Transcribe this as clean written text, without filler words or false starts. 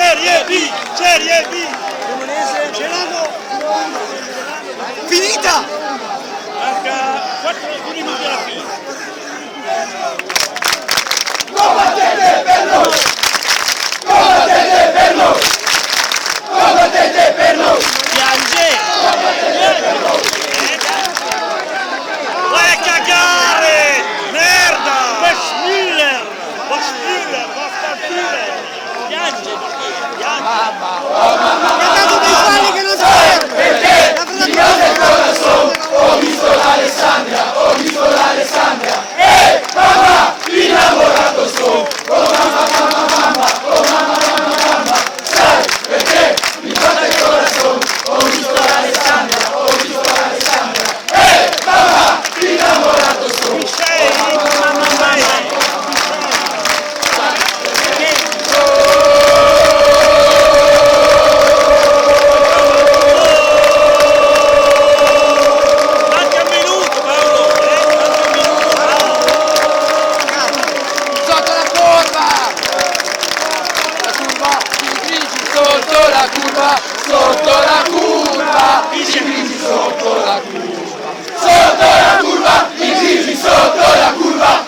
Serie B! Serie B! Finita! Manca 4 minuti alla fine. Combattete per noi! Combattete per noi! Combattete per noi! Piange! Vai a cagare! Merda! Waschmüller! Piange! Perché mi piace il corazon, ho visto l'Alessandria, e mamma, innamorato sono, oh mamma, sai perché mi piace il corazon, ho visto l'Alessandria, e mamma, innamorato sono, sotto la curva, i grigi sotto la curva, i grigi sotto la curva.